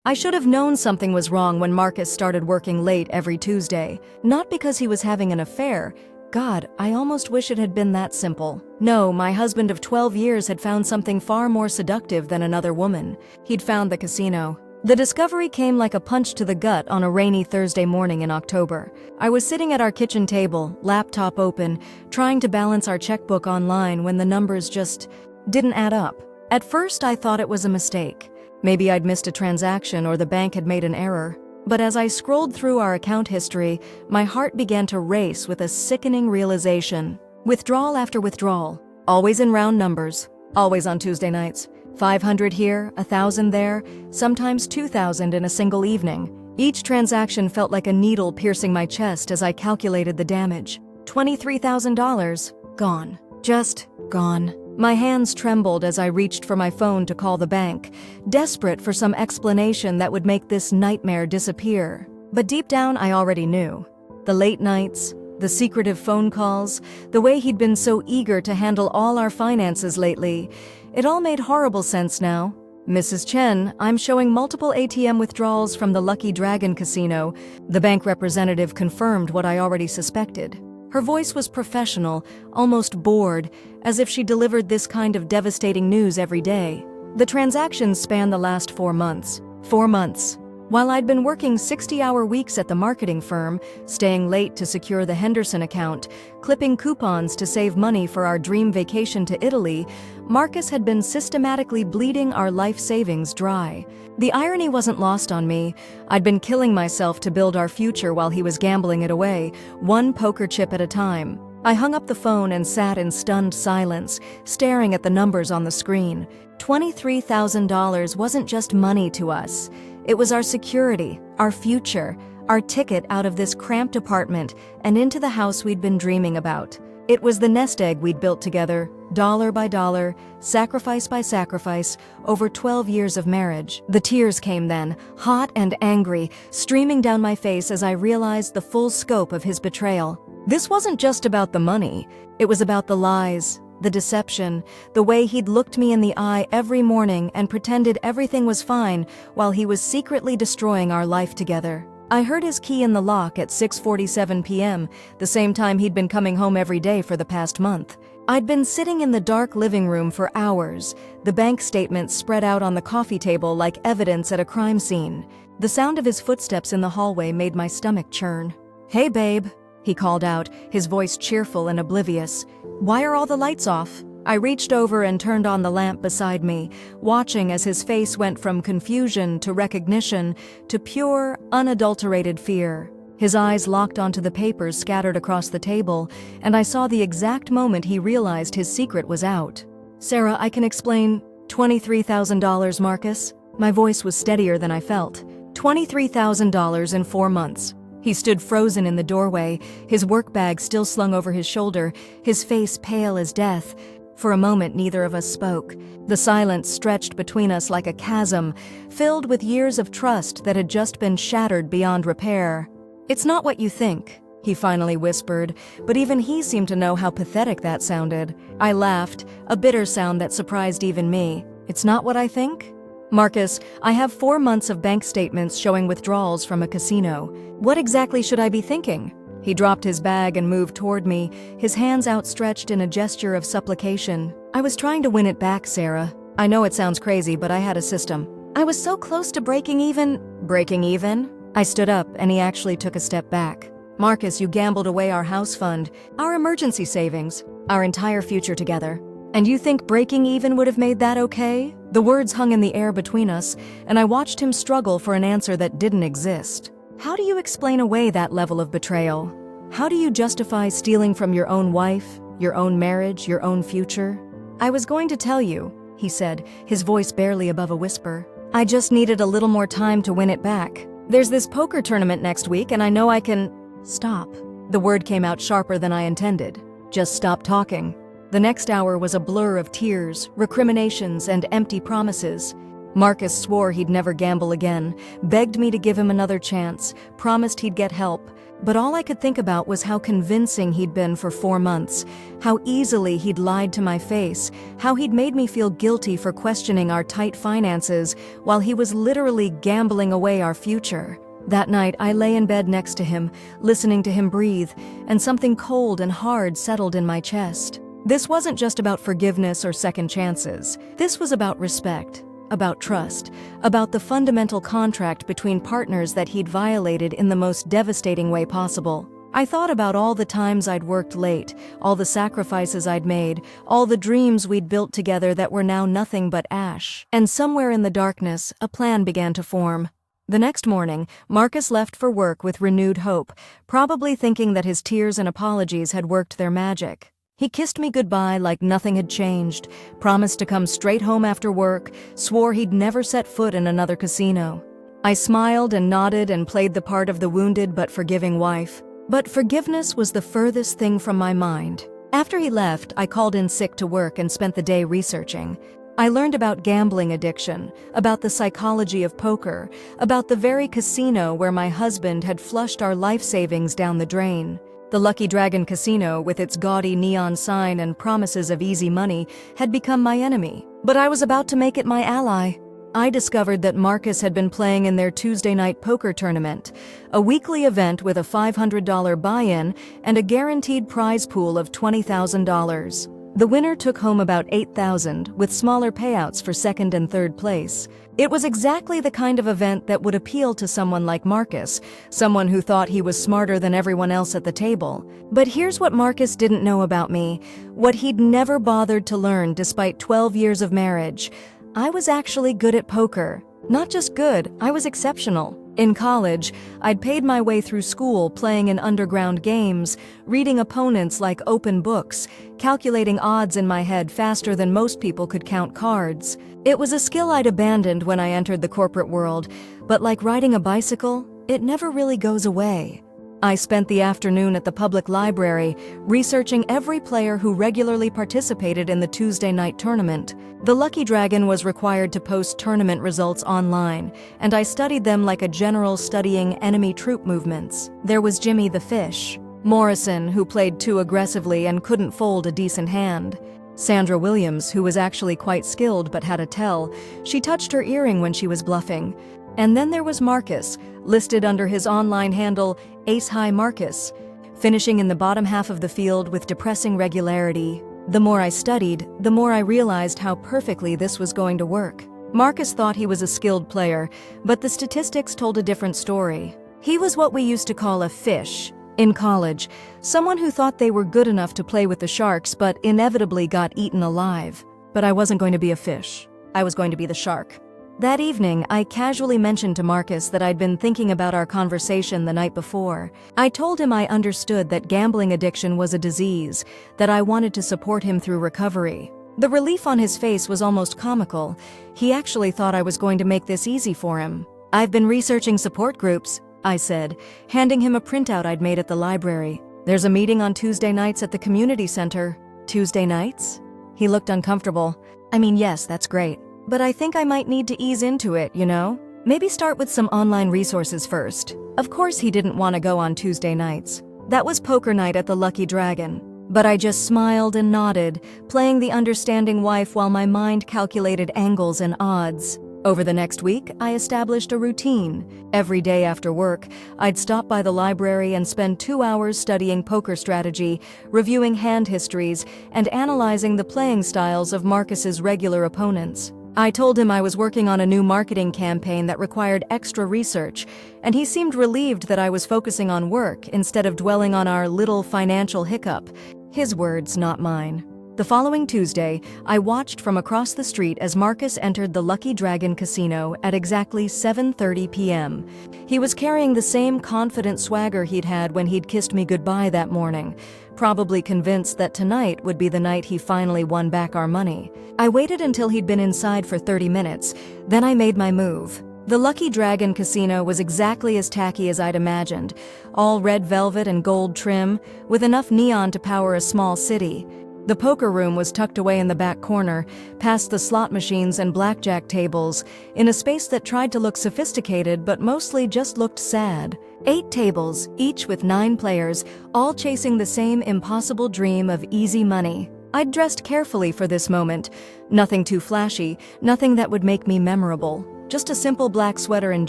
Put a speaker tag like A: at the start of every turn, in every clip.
A: I should have known something was wrong when Marcus started working late every Tuesday. Not because he was having an affair. God, I almost wish it had been that simple. No, my husband of 12 years had found something far more seductive than another woman. He'd found the casino. The discovery came like a punch to the gut on a rainy Thursday morning in October. I was sitting at our kitchen table, laptop open, trying to balance our checkbook online when the numbers just didn't add up. At first, I thought it was a mistake. Maybe I'd missed a transaction or the bank had made an error. But as I scrolled through our account history, my heart began to race with a sickening realization. Withdrawal after withdrawal, always in round numbers, always on Tuesday nights. 500 here, 1,000 there, sometimes 2,000 in a single evening. Each transaction felt like a needle piercing my chest as I calculated the damage. $23,000, gone. Just gone. My hands trembled as I reached for my phone to call the bank, desperate for some explanation that would make this nightmare disappear. But deep down, I already knew. The late nights, the secretive phone calls, the way he'd been so eager to handle all our finances lately, it all made horrible sense now. Mrs. Chen, I'm showing multiple ATM withdrawals from the Lucky Dragon Casino. The bank representative confirmed what I already suspected. Her voice was professional, almost bored, as if she delivered this kind of devastating news every day. The transactions spanned the last 4 months. 4 months. While I'd been working 60-hour weeks at the marketing firm, staying late to secure the Henderson account, clipping coupons to save money for our dream vacation to Italy, Marcus had been systematically bleeding our life savings dry. The irony wasn't lost on me. I'd been killing myself to build our future while he was gambling it away, one poker chip at a time. I hung up the phone and sat in stunned silence, staring at the numbers on the screen. $23,000 wasn't just money to us. It was our security, our future, our ticket out of this cramped apartment and into the house we'd been dreaming about. It was the nest egg we'd built together, dollar by dollar, sacrifice by sacrifice, over 12 years of marriage. The tears came then, hot and angry, streaming down my face as I realized the full scope of his betrayal. This wasn't just about the money. It was about the lies, the deception, the way he'd looked me in the eye every morning and pretended everything was fine while he was secretly destroying our life together. I heard his key in the lock at 6:47 p.m., the same time he'd been coming home every day for the past month. I'd been sitting in the dark living room for hours, the bank statements spread out on the coffee table like evidence at a crime scene. The sound of his footsteps in the hallway made my stomach churn. "Hey, babe," he called out, his voice cheerful and oblivious. "Why are all the lights off?" I reached over and turned on the lamp beside me, watching as his face went from confusion to recognition to pure, unadulterated fear. His eyes locked onto the papers scattered across the table, and I saw the exact moment he realized his secret was out. "Sarah, I can explain. $23,000, Marcus." My voice was steadier than I felt. $23,000 in 4 months. He stood frozen in the doorway, his work bag still slung over his shoulder, his face pale as death. For a moment, neither of us spoke. The silence stretched between us like a chasm, filled with years of trust that had just been shattered beyond repair. "It's not what you think," he finally whispered, but even he seemed to know how pathetic that sounded. I laughed, a bitter sound that surprised even me. "It's not what I think?" "Marcus, I have 4 months of bank statements showing withdrawals from a casino. What exactly should I be thinking?" He dropped his bag and moved toward me, his hands outstretched in a gesture of supplication. "I was trying to win it back, Sarah. I know it sounds crazy, but I had a system. I was so close to breaking even." "Breaking even?" I stood up, and he actually took a step back. "Marcus, you gambled away our house fund, our emergency savings, our entire future together. And you think breaking even would have made that okay?" The words hung in the air between us, and I watched him struggle for an answer that didn't exist. How do you explain away that level of betrayal? How do you justify stealing from your own wife, your own marriage, your own future? "I was going to tell you," he said, his voice barely above a whisper. "I just needed a little more time to win it back. There's this poker tournament next week, and I know I can—" "Stop." The word came out sharper than I intended. "Just stop talking." The next hour was a blur of tears, recriminations, and empty promises. Marcus swore he'd never gamble again, begged me to give him another chance, promised he'd get help. But all I could think about was how convincing he'd been for 4 months, how easily he'd lied to my face, how he'd made me feel guilty for questioning our tight finances while he was literally gambling away our future. That night, I lay in bed next to him, listening to him breathe, and something cold and hard settled in my chest. This wasn't just about forgiveness or second chances. This was about respect, about trust, about the fundamental contract between partners that he'd violated in the most devastating way possible. I thought about all the times I'd worked late, all the sacrifices I'd made, all the dreams we'd built together that were now nothing but ash. And somewhere in the darkness, a plan began to form. The next morning, Marcus left for work with renewed hope, probably thinking that his tears and apologies had worked their magic. He kissed me goodbye like nothing had changed, promised to come straight home after work, swore he'd never set foot in another casino. I smiled and nodded and played the part of the wounded but forgiving wife. But forgiveness was the furthest thing from my mind. After he left, I called in sick to work and spent the day researching. I learned about gambling addiction, about the psychology of poker, about the very casino where my husband had flushed our life savings down the drain. The Lucky Dragon Casino, with its gaudy neon sign and promises of easy money, had become my enemy, but I was about to make it my ally. I discovered that Marcus had been playing in their Tuesday night poker tournament, a weekly event with a $500 buy-in and a guaranteed prize pool of $20,000. The winner took home about $8,000, with smaller payouts for second and third place. It was exactly the kind of event that would appeal to someone like Marcus, someone who thought he was smarter than everyone else at the table. But here's what Marcus didn't know about me, what he'd never bothered to learn despite 12 years of marriage. I was actually good at poker. Not just good, I was exceptional. In college, I'd paid my way through school playing in underground games, reading opponents like open books, calculating odds in my head faster than most people could count cards. It was a skill I'd abandoned when I entered the corporate world, but like riding a bicycle, it never really goes away. I spent the afternoon at the public library, researching every player who regularly participated in the Tuesday night tournament. The Lucky Dragon was required to post tournament results online, and I studied them like a general studying enemy troop movements. There was Jimmy the Fish, Morrison, who played too aggressively and couldn't fold a decent hand, Sandra Williams, who was actually quite skilled but had a tell. She touched her earring when she was bluffing. And then there was Marcus, listed under his online handle Ace High Marcus, finishing in the bottom half of the field with depressing regularity. The more I studied, the more I realized how perfectly this was going to work. Marcus thought he was a skilled player, but the statistics told a different story. He was what we used to call a fish. In college, someone who thought they were good enough to play with the sharks but inevitably got eaten alive. But I wasn't going to be a fish. I was going to be the shark. That evening, I casually mentioned to Marcus that I'd been thinking about our conversation the night before. I told him I understood that gambling addiction was a disease, that I wanted to support him through recovery. The relief on his face was almost comical. He actually thought I was going to make this easy for him. "I've been researching support groups," I said, handing him a printout I'd made at the library. "There's a meeting on Tuesday nights at the community center." "Tuesday nights?" He looked uncomfortable. "I mean, yes, that's great. But I think I might need to ease into it, you know? Maybe start with some online resources first." Of course he didn't want to go on Tuesday nights. That was poker night at the Lucky Dragon. But I just smiled and nodded, playing the understanding wife while my mind calculated angles and odds. Over the next week, I established a routine. Every day after work, I'd stop by the library and spend 2 hours studying poker strategy, reviewing hand histories, and analyzing the playing styles of Marcus's regular opponents. I told him I was working on a new marketing campaign that required extra research, and he seemed relieved that I was focusing on work instead of dwelling on our little financial hiccup. His words, not mine. The following Tuesday, I watched from across the street as Marcus entered the Lucky Dragon Casino at exactly 7:30 p.m. He was carrying the same confident swagger he'd had when he'd kissed me goodbye that morning, probably convinced that tonight would be the night he finally won back our money. I waited until he'd been inside for 30 minutes, then I made my move. The Lucky Dragon Casino was exactly as tacky as I'd imagined, all red velvet and gold trim, with enough neon to power a small city. The poker room was tucked away in the back corner, past the slot machines and blackjack tables, in a space that tried to look sophisticated but mostly just looked sad. 8 tables, each with 9 players, all chasing the same impossible dream of easy money. I'd dressed carefully for this moment. Nothing too flashy, nothing that would make me memorable. Just a simple black sweater and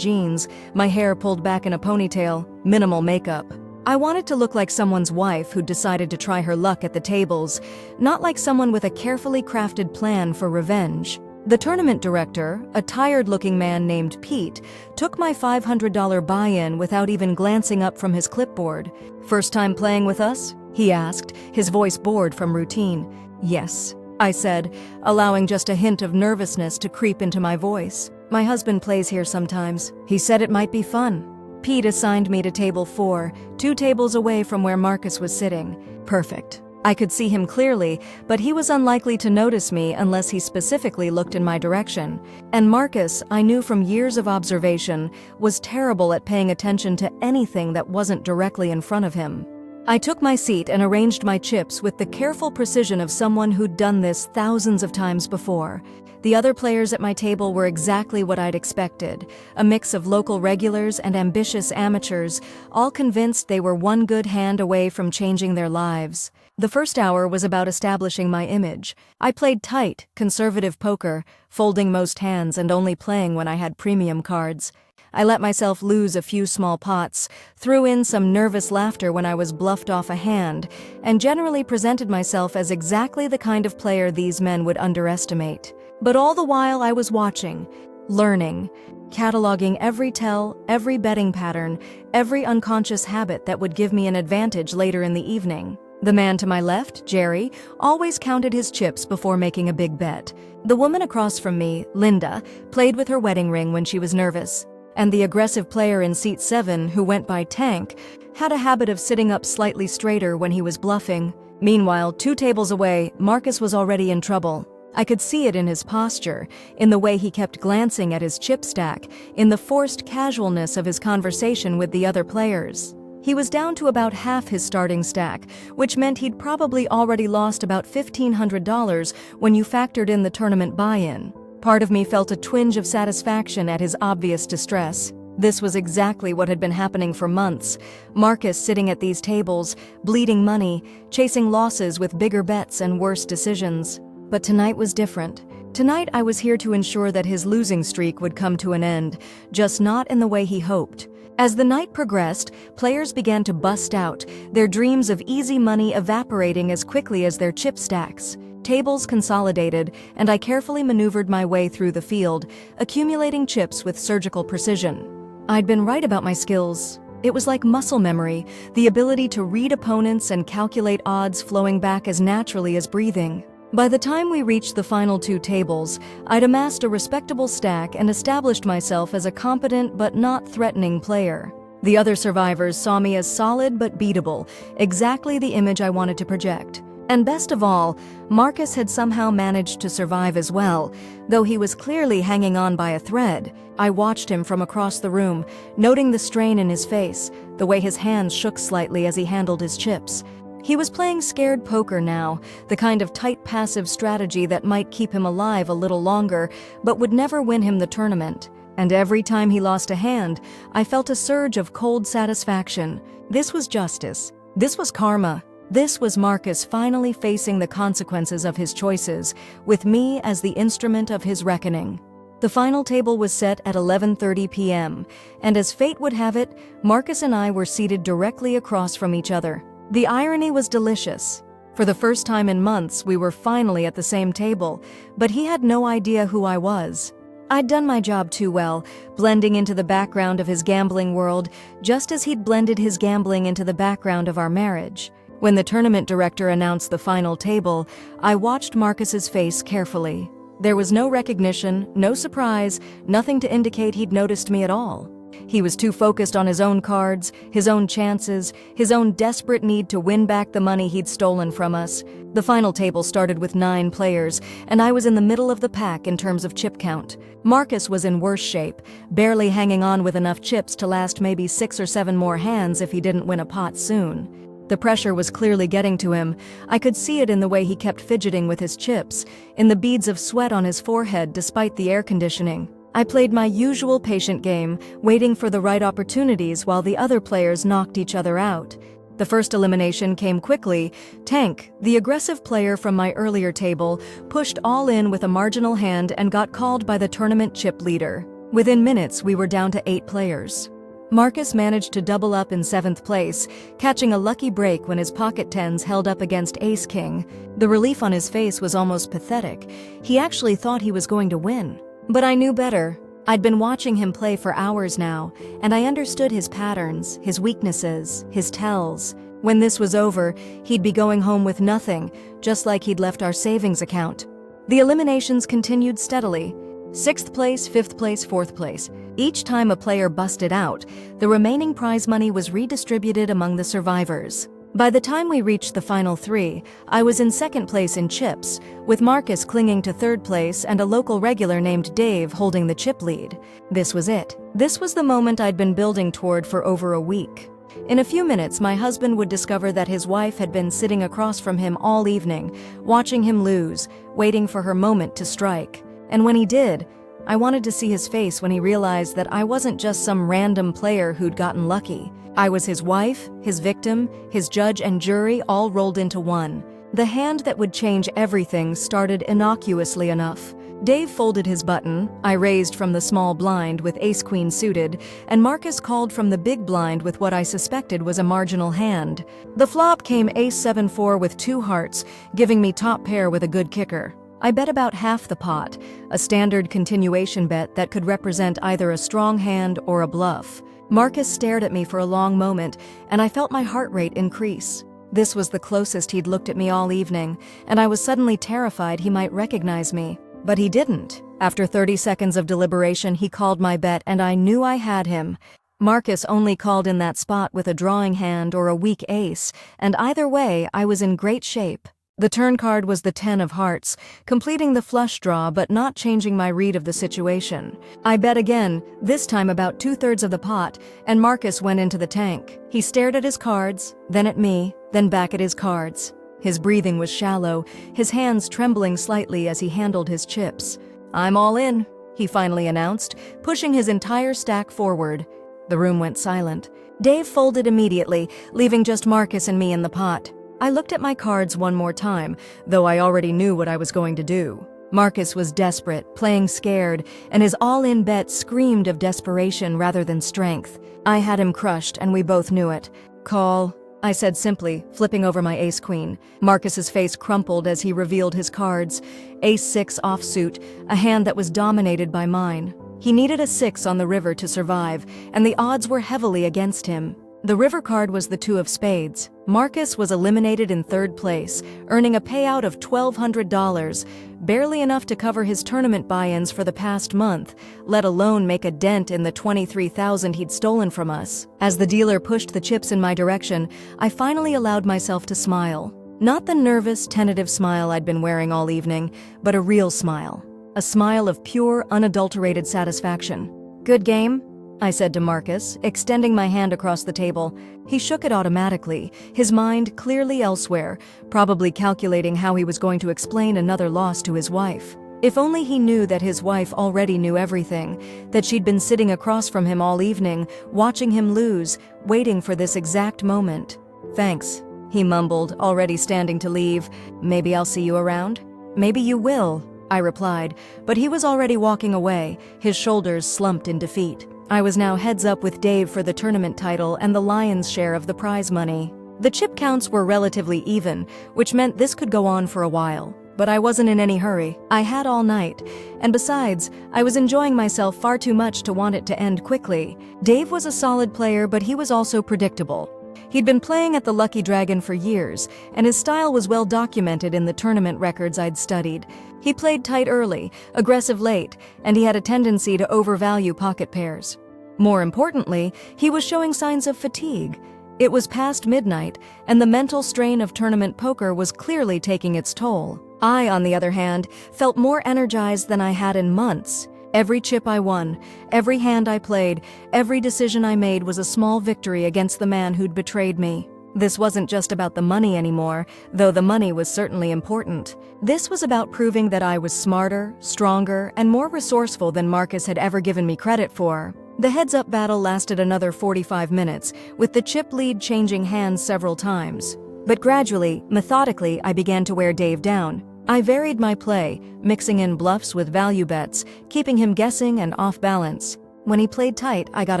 A: jeans, my hair pulled back in a ponytail, minimal makeup. I wanted to look like someone's wife who'd decided to try her luck at the tables, not like someone with a carefully crafted plan for revenge. The tournament director, a tired-looking man named Pete, took my $500 buy-in without even glancing up from his clipboard. "First time playing with us?" he asked, his voice bored from routine. "Yes," I said, allowing just a hint of nervousness to creep into my voice. "My husband plays here sometimes. He said it might be fun." Pete assigned me to table 4, 2 tables away from where Marcus was sitting. Perfect. I could see him clearly, but he was unlikely to notice me unless he specifically looked in my direction. And Marcus, I knew from years of observation, was terrible at paying attention to anything that wasn't directly in front of him. I took my seat and arranged my chips with the careful precision of someone who'd done this thousands of times before. The other players at my table were exactly what I'd expected, a mix of local regulars and ambitious amateurs, all convinced they were one good hand away from changing their lives. The first hour was about establishing my image. I played tight, conservative poker, folding most hands and only playing when I had premium cards. I let myself lose a few small pots, threw in some nervous laughter when I was bluffed off a hand, and generally presented myself as exactly the kind of player these men would underestimate. But all the while I was watching, learning, cataloging every tell, every betting pattern, every unconscious habit that would give me an advantage later in the evening. The man to my left, Jerry, always counted his chips before making a big bet. The woman across from me, Linda, played with her wedding ring when she was nervous. And the aggressive player in seat 7, who went by Tank, had a habit of sitting up slightly straighter when he was bluffing. Meanwhile, 2 tables away, Marcus was already in trouble. I could see it in his posture, in the way he kept glancing at his chip stack, in the forced casualness of his conversation with the other players. He was down to about half his starting stack, which meant he'd probably already lost about $1,500 when you factored in the tournament buy-in. Part of me felt a twinge of satisfaction at his obvious distress. This was exactly what had been happening for months. Marcus sitting at these tables, bleeding money, chasing losses with bigger bets and worse decisions. But tonight was different. Tonight I was here to ensure that his losing streak would come to an end, just not in the way he hoped. As the night progressed, players began to bust out, their dreams of easy money evaporating as quickly as their chip stacks. Tables consolidated, and I carefully maneuvered my way through the field, accumulating chips with surgical precision. I'd been right about my skills. It was like muscle memory, the ability to read opponents and calculate odds flowing back as naturally as breathing. By the time we reached the final 2 tables, I'd amassed a respectable stack and established myself as a competent but not threatening player. The other survivors saw me as solid but beatable, exactly the image I wanted to project. And best of all, Marcus had somehow managed to survive as well, though he was clearly hanging on by a thread. I watched him from across the room, noting the strain in his face, the way his hands shook slightly as he handled his chips. He was playing scared poker now, the kind of tight passive strategy that might keep him alive a little longer, but would never win him the tournament. And every time he lost a hand, I felt a surge of cold satisfaction. This was justice. This was karma. This was Marcus finally facing the consequences of his choices, with me as the instrument of his reckoning. The final table was set at 11:30 p.m., and as fate would have it, Marcus and I were seated directly across from each other. The irony was delicious. For the first time in months, we were finally at the same table, but he had no idea who I was. I'd done my job too well, blending into the background of his gambling world, just as he'd blended his gambling into the background of our marriage. When the tournament director announced the final table, I watched Marcus's face carefully. There was no recognition, no surprise, nothing to indicate he'd noticed me at all. He was too focused on his own cards, his own chances, his own desperate need to win back the money he'd stolen from us. The final table started with 9 players, and I was in the middle of the pack in terms of chip count. Marcus was in worse shape, barely hanging on with enough chips to last maybe 6 or 7 more hands if he didn't win a pot soon. The pressure was clearly getting to him. I could see it in the way he kept fidgeting with his chips, in the beads of sweat on his forehead despite the air conditioning. I played my usual patient game, waiting for the right opportunities while the other players knocked each other out. The first elimination came quickly. Tank, the aggressive player from my earlier table, pushed all in with a marginal hand and got called by the tournament chip leader. Within minutes, we were down to 8 players. Marcus managed to double up in 7th place, catching a lucky break when his pocket tens held up against Ace-King. The relief on his face was almost pathetic. He actually thought he was going to win. But I knew better. I'd been watching him play for hours now, and I understood his patterns, his weaknesses, his tells. When this was over, he'd be going home with nothing, just like he'd left our savings account. The eliminations continued steadily. 6th place, 5th place, 4th place. Each time a player busted out, the remaining prize money was redistributed among the survivors. By the time we reached the final 3, I was in 2nd place in chips, with Marcus clinging to 3rd place and a local regular named Dave holding the chip lead. This was it. This was the moment I'd been building toward for over a week. In a few minutes, my husband would discover that his wife had been sitting across from him all evening, watching him lose, waiting for her moment to strike. And when he did, I wanted to see his face when he realized that I wasn't just some random player who'd gotten lucky. I was his wife, his victim, his judge and jury all rolled into one. The hand that would change everything started innocuously enough. Dave folded his button, I raised from the small blind with ace-queen suited, and Marcus called from the big blind with what I suspected was a marginal hand. The flop came ace-7-4 with 2 hearts, giving me top pair with a good kicker. I bet about half the pot, a standard continuation bet that could represent either a strong hand or a bluff. Marcus stared at me for a long moment, and I felt my heart rate increase. This was the closest he'd looked at me all evening, and I was suddenly terrified he might recognize me. But he didn't. After 30 seconds of deliberation, he called my bet, and I knew I had him. Marcus only called in that spot with a drawing hand or a weak ace, and either way, I was in great shape. The turn card was the 10 of hearts, completing the flush draw but not changing my read of the situation. I bet again, this time about 2/3 of the pot, and Marcus went into the tank. He stared at his cards, then at me, then back at his cards. His breathing was shallow, his hands trembling slightly as he handled his chips. "I'm all in," he finally announced, pushing his entire stack forward. The room went silent. Dave folded immediately, leaving just Marcus and me in the pot. I looked at my cards one more time, though I already knew what I was going to do. Marcus was desperate, playing scared, and his all-in bet screamed of desperation rather than strength. I had him crushed, and we both knew it. "Call," I said simply, flipping over my ace-queen. Marcus's face crumpled as he revealed his cards. Ace-6 offsuit, a hand that was dominated by mine. He needed a 6 on the river to survive, and the odds were heavily against him. The river card was the 2 of spades. Marcus was eliminated in 3rd place, earning a payout of $1,200, barely enough to cover his tournament buy-ins for the past month, let alone make a dent in the $23,000 he'd stolen from us. As the dealer pushed the chips in my direction, I finally allowed myself to smile. Not the nervous, tentative smile I'd been wearing all evening, but a real smile. A smile of pure, unadulterated satisfaction. "Good game?" I said to Marcus, extending my hand across the table. He shook it automatically, his mind clearly elsewhere, probably calculating how he was going to explain another loss to his wife. If only he knew that his wife already knew everything, that she'd been sitting across from him all evening, watching him lose, waiting for this exact moment. "Thanks," he mumbled, already standing to leave. "Maybe I'll see you around?" "Maybe you will," I replied, but he was already walking away, his shoulders slumped in defeat. I was now heads up with Dave for the tournament title and the lion's share of the prize money. The chip counts were relatively even, which meant this could go on for a while. But I wasn't in any hurry. I had all night. And besides, I was enjoying myself far too much to want it to end quickly. Dave was a solid player, but he was also predictable. He'd been playing at the Lucky Dragon for years, and his style was well documented in the tournament records I'd studied. He played tight early, aggressive late, and he had a tendency to overvalue pocket pairs. More importantly, he was showing signs of fatigue. It was past midnight, and the mental strain of tournament poker was clearly taking its toll. I, on the other hand, felt more energized than I had in months. Every chip I won, every hand I played, every decision I made was a small victory against the man who'd betrayed me. This wasn't just about the money anymore, though the money was certainly important. This was about proving that I was smarter, stronger, and more resourceful than Marcus had ever given me credit for. The heads-up battle lasted another 45 minutes, with the chip lead changing hands several times. But gradually, methodically, I began to wear Dave down. I varied my play, mixing in bluffs with value bets, keeping him guessing and off balance. When he played tight, I got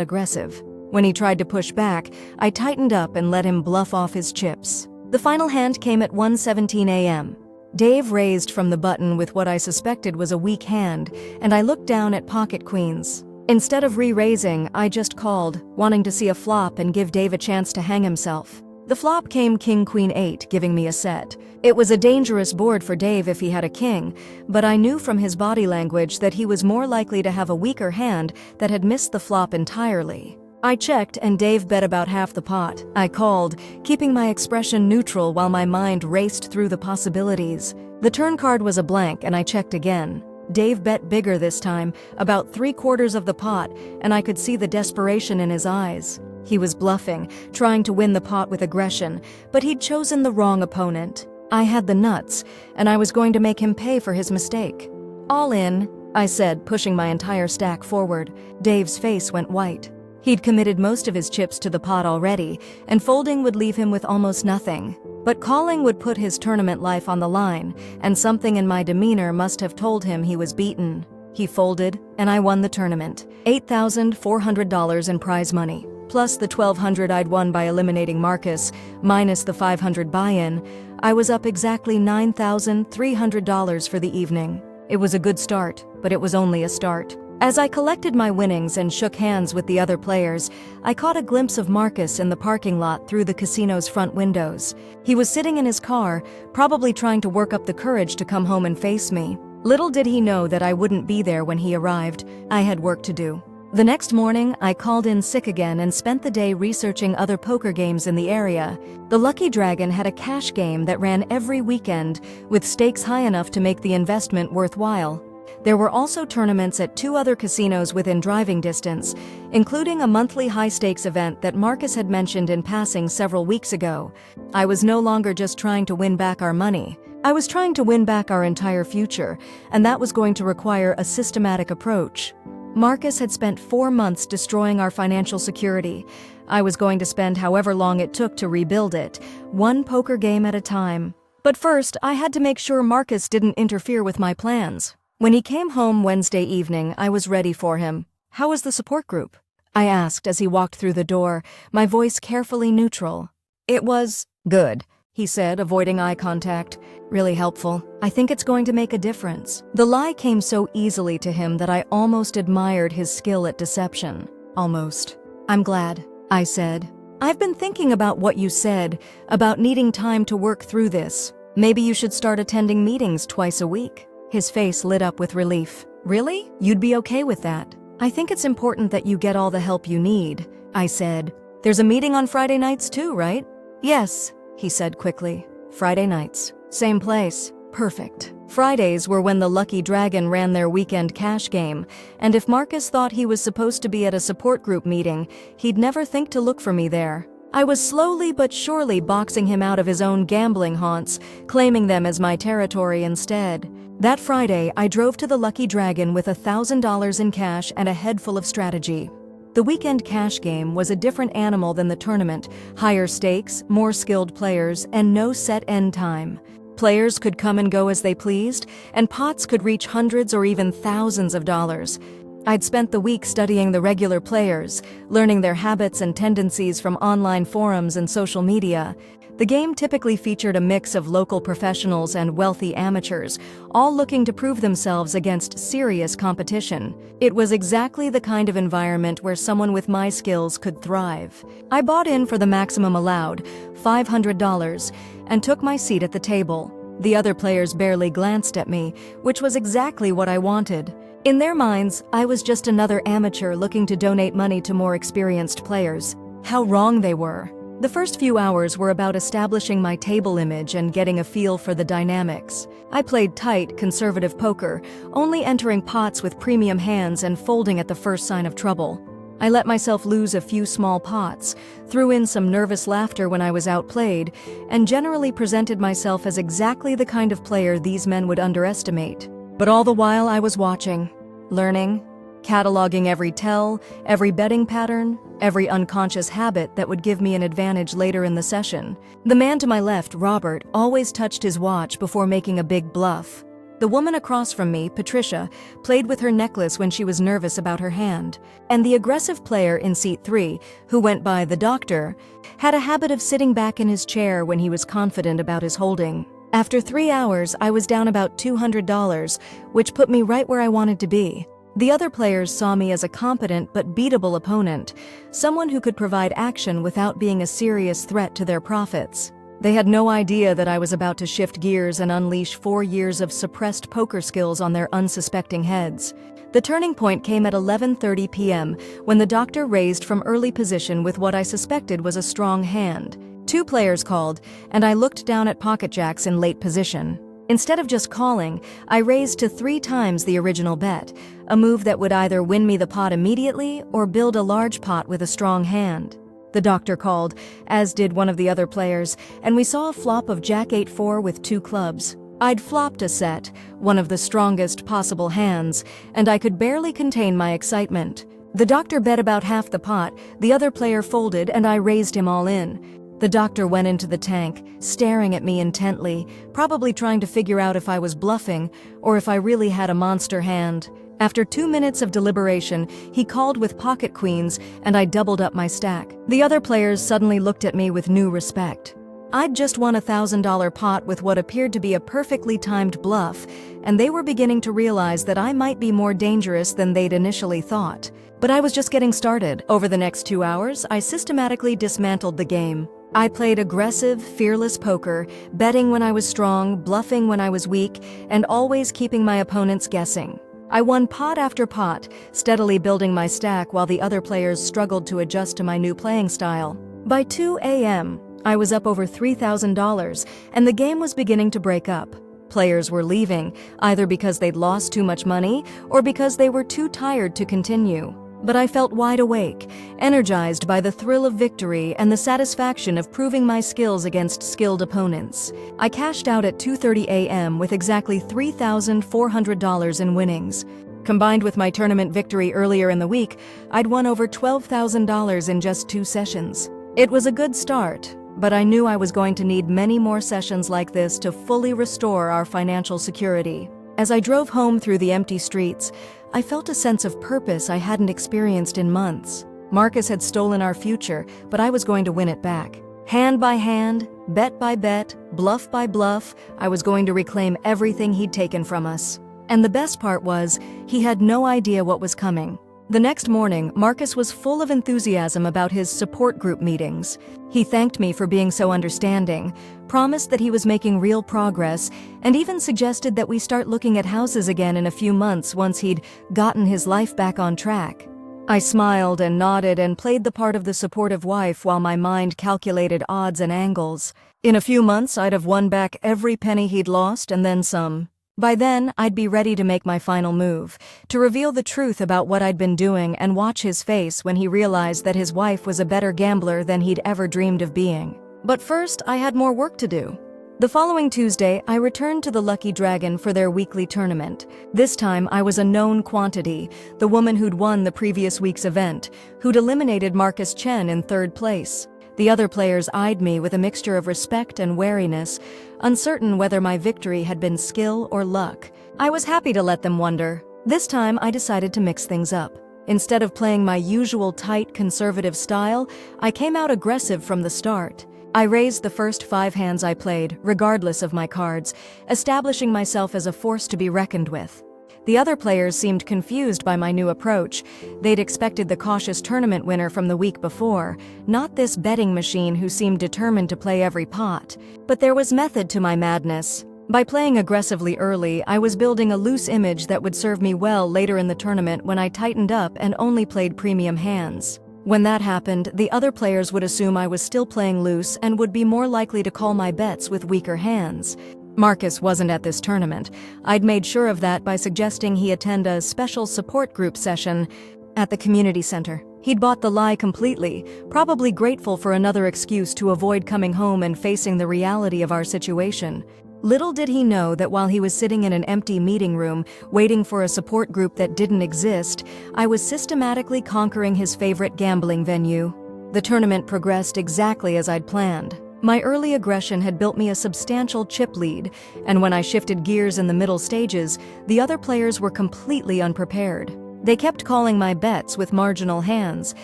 A: aggressive. When he tried to push back, I tightened up and let him bluff off his chips. The final hand came at 1:17 a.m. Dave raised from the button with what I suspected was a weak hand, and I looked down at pocket queens. Instead of re-raising, I just called, wanting to see a flop and give Dave a chance to hang himself. The flop came King-Queen 8, giving me a set. It was a dangerous board for Dave if he had a king, but I knew from his body language that he was more likely to have a weaker hand that had missed the flop entirely. I checked and Dave bet about half the pot. I called, keeping my expression neutral while my mind raced through the possibilities. The turn card was a blank and I checked again. Dave bet bigger this time, about 3/4 of the pot, and I could see the desperation in his eyes. He was bluffing, trying to win the pot with aggression, but he'd chosen the wrong opponent. I had the nuts, and I was going to make him pay for his mistake. "All in," I said, pushing my entire stack forward. Dave's face went white. He'd committed most of his chips to the pot already, and folding would leave him with almost nothing. But calling would put his tournament life on the line, and something in my demeanor must have told him he was beaten. He folded, and I won the tournament. $8,400 in prize money, plus the $1,200 I'd won by eliminating Marcus, minus the $500 buy-in. I was up exactly $9,300 for the evening. It was a good start, but it was only a start. As I collected my winnings and shook hands with the other players, I caught a glimpse of Marcus in the parking lot through the casino's front windows. He was sitting in his car, probably trying to work up the courage to come home and face me. Little did he know that I wouldn't be there when he arrived. I had work to do. The next morning, I called in sick again and spent the day researching other poker games in the area. The Lucky Dragon had a cash game that ran every weekend, with stakes high enough to make the investment worthwhile. There were also tournaments at 2 other casinos within driving distance, including a monthly high-stakes event that Marcus had mentioned in passing several weeks ago. I was no longer just trying to win back our money. I was trying to win back our entire future, and that was going to require a systematic approach. Marcus had spent 4 months destroying our financial security. I was going to spend however long it took to rebuild it, one poker game at a time. But first, I had to make sure Marcus didn't interfere with my plans. When he came home Wednesday evening, I was ready for him. "How was the support group?" I asked as he walked through the door, my voice carefully neutral. "It was good," he said, avoiding eye contact. "Really helpful. I think it's going to make a difference." The lie came so easily to him that I almost admired his skill at deception. Almost. "I'm glad," I said. "I've been thinking about what you said, about needing time to work through this. Maybe you should start attending meetings twice a week." His face lit up with relief. "Really? You'd be okay with that?" "I think it's important that you get all the help you need," I said. "There's a meeting on Friday nights too, right?" "Yes," he said quickly. "Friday nights. Same place. Perfect." Fridays were when the Lucky Dragon ran their weekend cash game, and if Marcus thought he was supposed to be at a support group meeting, he'd never think to look for me there. I was slowly but surely boxing him out of his own gambling haunts, claiming them as my territory instead. That Friday, I drove to the Lucky Dragon with $1,000 in cash and a head full of strategy. The weekend cash game was a different animal than the tournament, higher stakes, more skilled players, and no set end time. Players could come and go as they pleased, and pots could reach hundreds or even thousands of dollars. I'd spent the week studying the regular players, learning their habits and tendencies from online forums and social media. The game typically featured a mix of local professionals and wealthy amateurs, all looking to prove themselves against serious competition. It was exactly the kind of environment where someone with my skills could thrive. I bought in for the maximum allowed, $500, and took my seat at the table. The other players barely glanced at me, which was exactly what I wanted. In their minds, I was just another amateur looking to donate money to more experienced players. How wrong they were. The first few hours were about establishing my table image and getting a feel for the dynamics. I played tight, conservative poker, only entering pots with premium hands and folding at the first sign of trouble. I let myself lose a few small pots, threw in some nervous laughter when I was outplayed, and generally presented myself as exactly the kind of player these men would underestimate. But all the while I was watching, learning, cataloging every tell, every betting pattern, every unconscious habit that would give me an advantage later in the session. The man to my left, Robert, always touched his watch before making a big bluff. The woman across from me, Patricia, played with her necklace when she was nervous about her hand. And the aggressive player in seat 3, who went by the doctor, had a habit of sitting back in his chair when he was confident about his holding. After 3 hours, I was down about $200, which put me right where I wanted to be. The other players saw me as a competent but beatable opponent, someone who could provide action without being a serious threat to their profits. They had no idea that I was about to shift gears and unleash 4 years of suppressed poker skills on their unsuspecting heads. The turning point came at 11:30 p.m. when the doctor raised from early position with what I suspected was a strong hand. 2 players called, and I looked down at pocket jacks in late position. Instead of just calling, I raised to 3 times the original bet, a move that would either win me the pot immediately or build a large pot with a strong hand. The doctor called, as did one of the other players, and we saw a flop of Jack 8-4 with 2 clubs. I'd flopped a set, one of the strongest possible hands, and I could barely contain my excitement. The doctor bet about half the pot, the other player folded, and I raised him all in. The doctor went into the tank, staring at me intently, probably trying to figure out if I was bluffing or if I really had a monster hand. After 2 minutes of deliberation, he called with pocket queens, and I doubled up my stack. The other players suddenly looked at me with new respect. I'd just won a $1,000 pot with what appeared to be a perfectly timed bluff, and they were beginning to realize that I might be more dangerous than they'd initially thought. But I was just getting started. Over the next 2 hours, I systematically dismantled the game. I played aggressive, fearless poker, betting when I was strong, bluffing when I was weak, and always keeping my opponents guessing. I won pot after pot, steadily building my stack while the other players struggled to adjust to my new playing style. By 2 a.m., I was up over $3,000, and the game was beginning to break up. Players were leaving, either because they'd lost too much money or because they were too tired to continue. But I felt wide awake, energized by the thrill of victory and the satisfaction of proving my skills against skilled opponents. I cashed out at 2:30 a.m. with exactly $3,400 in winnings. Combined with my tournament victory earlier in the week, I'd won over $12,000 in just 2 sessions. It was a good start, but I knew I was going to need many more sessions like this to fully restore our financial security. As I drove home through the empty streets, I felt a sense of purpose I hadn't experienced in months. Marcus had stolen our future, but I was going to win it back. Hand by hand, bet by bet, bluff by bluff, I was going to reclaim everything he'd taken from us. And the best part was, he had no idea what was coming. The next morning, Marcus was full of enthusiasm about his support group meetings. He thanked me for being so understanding, promised that he was making real progress, and even suggested that we start looking at houses again in a few months once he'd gotten his life back on track. I smiled and nodded and played the part of the supportive wife while my mind calculated odds and angles. In a few months, I'd have won back every penny he'd lost and then some. By then, I'd be ready to make my final move, to reveal the truth about what I'd been doing and watch his face when he realized that his wife was a better gambler than he'd ever dreamed of being. But first, I had more work to do. The following Tuesday, I returned to the Lucky Dragon for their weekly tournament. This time, I was a known quantity, the woman who'd won the previous week's event, who'd eliminated Marcus Chen in 3rd place. The other players eyed me with a mixture of respect and wariness, uncertain whether my victory had been skill or luck. I was happy to let them wonder. This time, I decided to mix things up. Instead of playing my usual tight, conservative style, I came out aggressive from the start. I raised the first 5 hands I played, regardless of my cards, establishing myself as a force to be reckoned with. The other players seemed confused by my new approach. They'd expected the cautious tournament winner from the week before, not this betting machine who seemed determined to play every pot. But there was method to my madness. By playing aggressively early, I was building a loose image that would serve me well later in the tournament when I tightened up and only played premium hands. When that happened, the other players would assume I was still playing loose and would be more likely to call my bets with weaker hands. Marcus wasn't at this tournament. I'd made sure of that by suggesting he attend a special support group session at the community center. He'd bought the lie completely, probably grateful for another excuse to avoid coming home and facing the reality of our situation. Little did he know that while he was sitting in an empty meeting room, waiting for a support group that didn't exist, I was systematically conquering his favorite gambling venue. The tournament progressed exactly as I'd planned. My early aggression had built me a substantial chip lead, and when I shifted gears in the middle stages, the other players were completely unprepared. They kept calling my bets with marginal hands,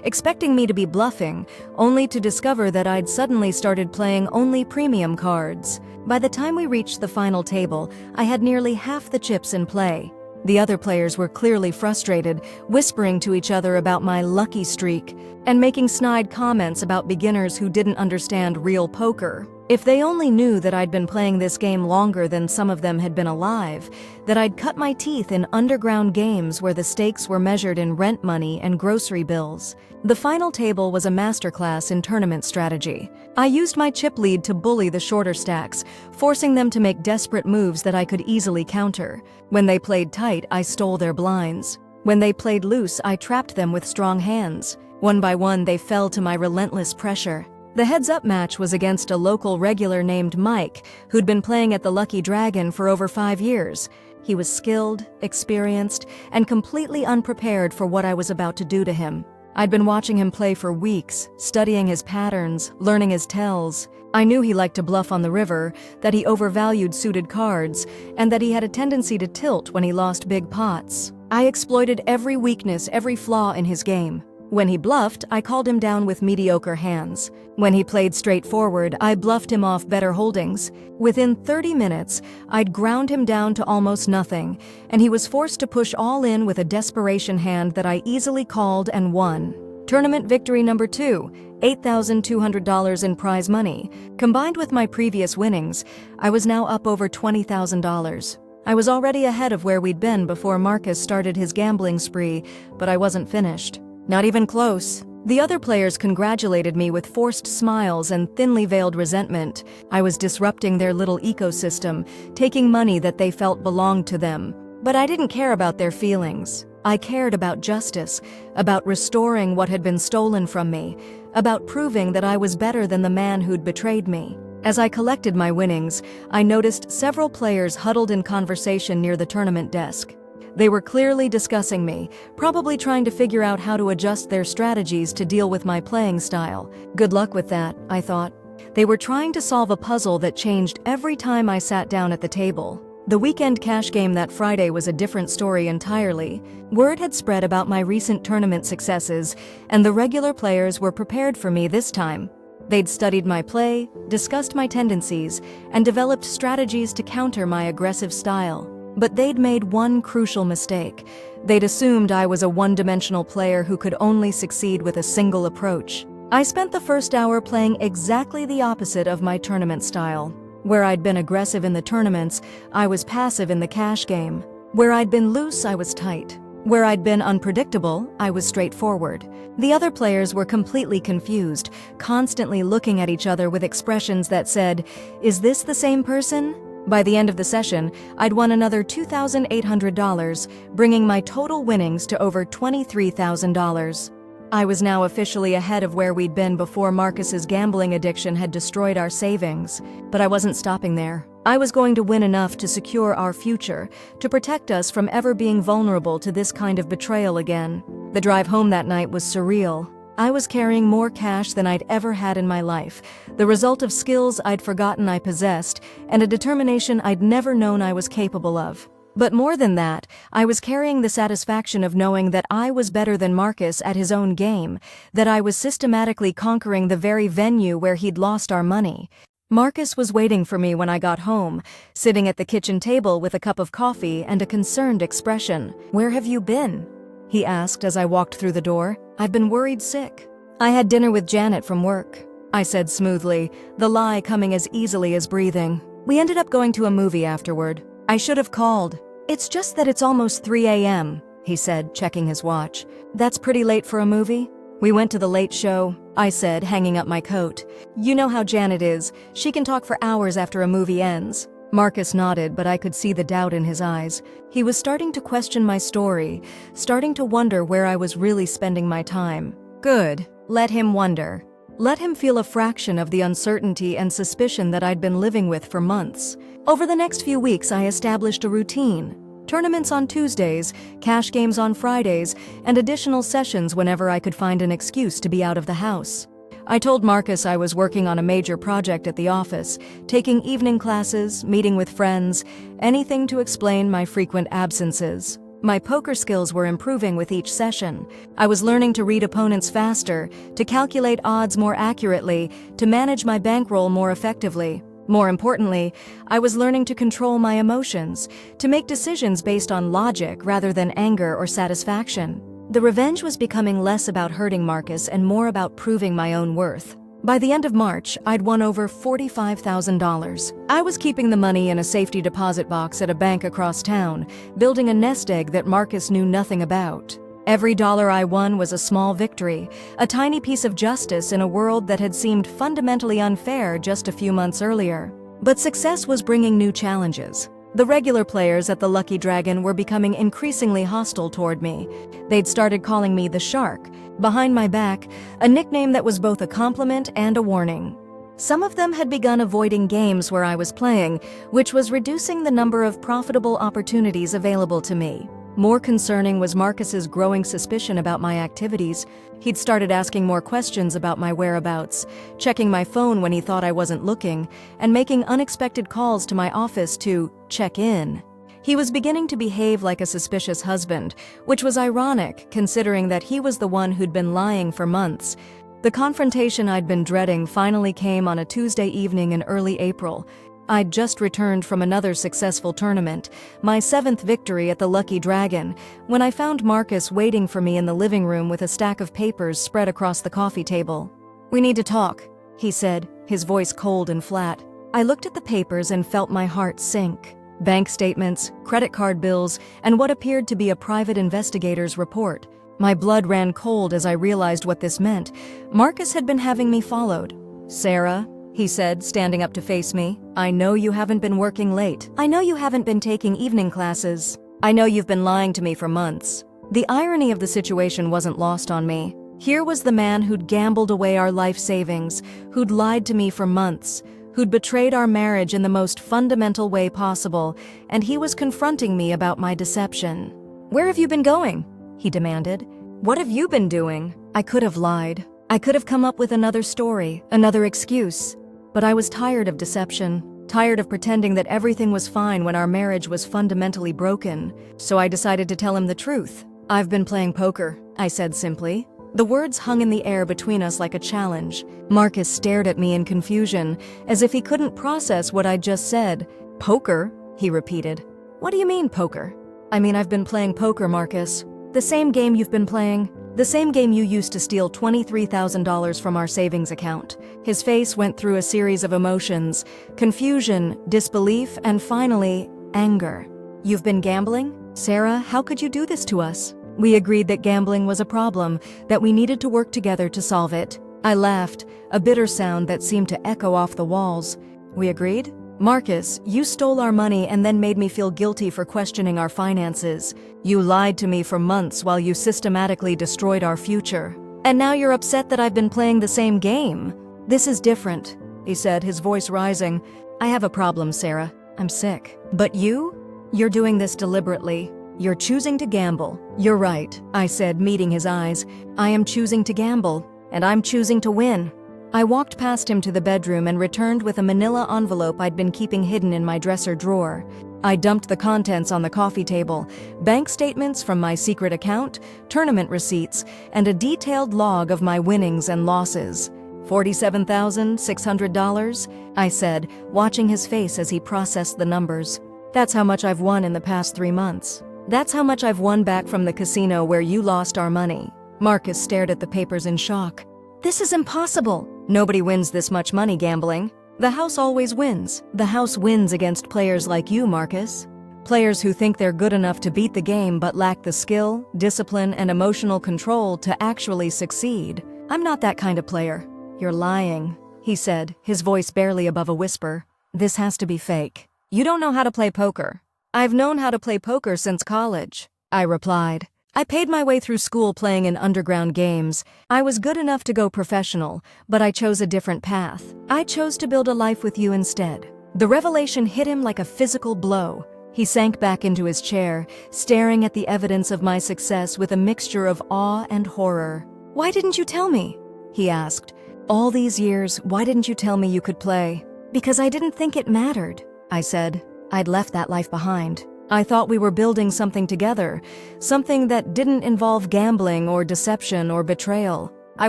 A: expecting me to be bluffing, only to discover that I'd suddenly started playing only premium cards. By the time we reached the final table, I had nearly half the chips in play. The other players were clearly frustrated, whispering to each other about my lucky streak, and making snide comments about beginners who didn't understand real poker. If they only knew that I'd been playing this game longer than some of them had been alive, that I'd cut my teeth in underground games where the stakes were measured in rent money and grocery bills. The final table was a masterclass in tournament strategy. I used my chip lead to bully the shorter stacks, forcing them to make desperate moves that I could easily counter. When they played tight, I stole their blinds. When they played loose, I trapped them with strong hands. One by one, they fell to my relentless pressure. The heads-up match was against a local regular named Mike, who'd been playing at the Lucky Dragon for over 5 years. He was skilled, experienced, and completely unprepared for what I was about to do to him. I'd been watching him play for weeks, studying his patterns, learning his tells. I knew he liked to bluff on the river, that he overvalued suited cards, and that he had a tendency to tilt when he lost big pots. I exploited every weakness, every flaw in his game. When he bluffed, I called him down with mediocre hands. When he played straightforward, I bluffed him off better holdings. Within 30 minutes, I'd ground him down to almost nothing, and he was forced to push all in with a desperation hand that I easily called and won. Tournament victory number 2, $8,200 in prize money. Combined with my previous winnings, I was now up over $20,000. I was already ahead of where we'd been before Marcus started his gambling spree, but I wasn't finished. Not even close. The other players congratulated me with forced smiles and thinly veiled resentment. I was disrupting their little ecosystem, taking money that they felt belonged to them. But I didn't care about their feelings. I cared about justice, about restoring what had been stolen from me, about proving that I was better than the man who'd betrayed me. As I collected my winnings, I noticed several players huddled in conversation near the tournament desk. They were clearly discussing me, probably trying to figure out how to adjust their strategies to deal with my playing style. Good luck with that, I thought. They were trying to solve a puzzle that changed every time I sat down at the table. The weekend cash game that Friday was a different story entirely. Word had spread about my recent tournament successes, and the regular players were prepared for me this time. They'd studied my play, discussed my tendencies, and developed strategies to counter my aggressive style. But they'd made one crucial mistake. They'd assumed I was a one-dimensional player who could only succeed with a single approach. I spent the first hour playing exactly the opposite of my tournament style. Where I'd been aggressive in the tournaments, I was passive in the cash game. Where I'd been loose, I was tight. Where I'd been unpredictable, I was straightforward. The other players were completely confused, constantly looking at each other with expressions that said, "Is this the same person?" By the end of the session, I'd won another $2,800, bringing my total winnings to over $23,000. I was now officially ahead of where we'd been before Marcus's gambling addiction had destroyed our savings. But I wasn't stopping there. I was going to win enough to secure our future, to protect us from ever being vulnerable to this kind of betrayal again. The drive home that night was surreal. I was carrying more cash than I'd ever had in my life, the result of skills I'd forgotten I possessed, and a determination I'd never known I was capable of. But more than that, I was carrying the satisfaction of knowing that I was better than Marcus at his own game, that I was systematically conquering the very venue where he'd lost our money. Marcus was waiting for me when I got home, sitting at the kitchen table with a cup of coffee and a concerned expression. "Where have you been?" he asked as I walked through the door. "I've been worried sick." "I had dinner with Janet from work," I said smoothly, the lie coming as easily as breathing. "We ended up going to a movie afterward. I should have called." "It's just that it's almost 3 a.m., he said, checking his watch. "That's pretty late for a movie?" "We went to the late show," I said, hanging up my coat. "You know how Janet is. She can talk for hours after a movie ends." Marcus nodded, but I could see the doubt in his eyes. He was starting to question my story, starting to wonder where I was really spending my time. Good. Let him wonder. Let him feel a fraction of the uncertainty and suspicion that I'd been living with for months. Over the next few weeks, I established a routine. Tournaments on Tuesdays, cash games on Fridays, and additional sessions whenever I could find an excuse to be out of the house. I told Marcus I was working on a major project at the office, taking evening classes, meeting with friends, anything to explain my frequent absences. My poker skills were improving with each session. I was learning to read opponents faster, to calculate odds more accurately, to manage my bankroll more effectively. More importantly, I was learning to control my emotions, to make decisions based on logic rather than anger or satisfaction. The revenge was becoming less about hurting Marcus and more about proving my own worth. By the end of March, I'd won over $45,000. I was keeping the money in a safety deposit box at a bank across town, building a nest egg that Marcus knew nothing about. Every dollar I won was a small victory, a tiny piece of justice in a world that had seemed fundamentally unfair just a few months earlier. But success was bringing new challenges. The regular players at the Lucky Dragon were becoming increasingly hostile toward me. They'd started calling me the Shark, behind my back, a nickname that was both a compliment and a warning. Some of them had begun avoiding games where I was playing, which was reducing the number of profitable opportunities available to me. More concerning was Marcus's growing suspicion about my activities. He'd started asking more questions about my whereabouts, checking my phone when he thought I wasn't looking, and making unexpected calls to my office to check in. He was beginning to behave like a suspicious husband, which was ironic considering that he was the one who'd been lying for months. The confrontation I'd been dreading finally came on a Tuesday evening in early April. I'd just returned from another successful tournament, my 7th victory at the Lucky Dragon, when I found Marcus waiting for me in the living room with a stack of papers spread across the coffee table. "We need to talk," he said, his voice cold and flat. I looked at the papers and felt my heart sink. Bank statements, credit card bills, and what appeared to be a private investigator's report. My blood ran cold as I realized what this meant. Marcus had been having me followed. "Sarah," he said, standing up to face me, "I know you haven't been working late. I know you haven't been taking evening classes. I know you've been lying to me for months." The irony of the situation wasn't lost on me. Here was the man who'd gambled away our life savings, who'd lied to me for months, who'd betrayed our marriage in the most fundamental way possible, and he was confronting me about my deception. "Where have you been going?" he demanded. "What have you been doing?" I could have lied. I could have come up with another story, another excuse. But I was tired of deception, tired of pretending that everything was fine when our marriage was fundamentally broken. So I decided to tell him the truth. "I've been playing poker," I said simply. The words hung in the air between us like a challenge. Marcus stared at me in confusion, as if he couldn't process what I'd just said. "Poker?" he repeated. "What do you mean, poker?" "I mean, I've been playing poker, Marcus. The same game you've been playing. The same game you used to steal $23,000 from our savings account." His face went through a series of emotions: confusion, disbelief, and finally, anger. "You've been gambling? Sarah, how could you do this to us?" We agreed that gambling was a problem, that we needed to work together to solve it. I laughed, a bitter sound that seemed to echo off the walls. "We agreed? Marcus, you stole our money and then made me feel guilty for questioning our finances. You lied to me for months while you systematically destroyed our future. And now you're upset that I've been playing the same game. This is different," he said, his voice rising. "I have a problem, Sarah. I'm sick. But you? You're doing this deliberately. You're choosing to gamble." "You're right," I said, meeting his eyes. "I am choosing to gamble, and I'm choosing to win." I walked past him to the bedroom and returned with a manila envelope I'd been keeping hidden in my dresser drawer. I dumped the contents on the coffee table: bank statements from my secret account, tournament receipts, and a detailed log of my winnings and losses. $47,600, I said, watching his face as he processed the numbers. "That's how much I've won in the past 3 months. That's how much I've won back from the casino where you lost our money." Marcus stared at the papers in shock. "This is impossible. Nobody wins this much money gambling. The house always wins. The house wins against players like you, Marcus. Players who think they're good enough to beat the game but lack the skill, discipline, and emotional control to actually succeed. I'm not that kind of player." "You're lying," he said, his voice barely above a whisper. "This has to be fake." You don't know how to play poker. I've known how to play poker since college, I replied. I paid my way through school playing in underground games. I was good enough to go professional, but I chose a different path. I chose to build a life with you instead. The revelation hit him like a physical blow. He sank back into his chair, staring at the evidence of my success with a mixture of awe and horror. Why didn't you tell me? He asked. All these years, why didn't you tell me you could play? Because I didn't think it mattered, I said. I'd left that life behind. I thought we were building something together, something that didn't involve gambling or deception or betrayal. I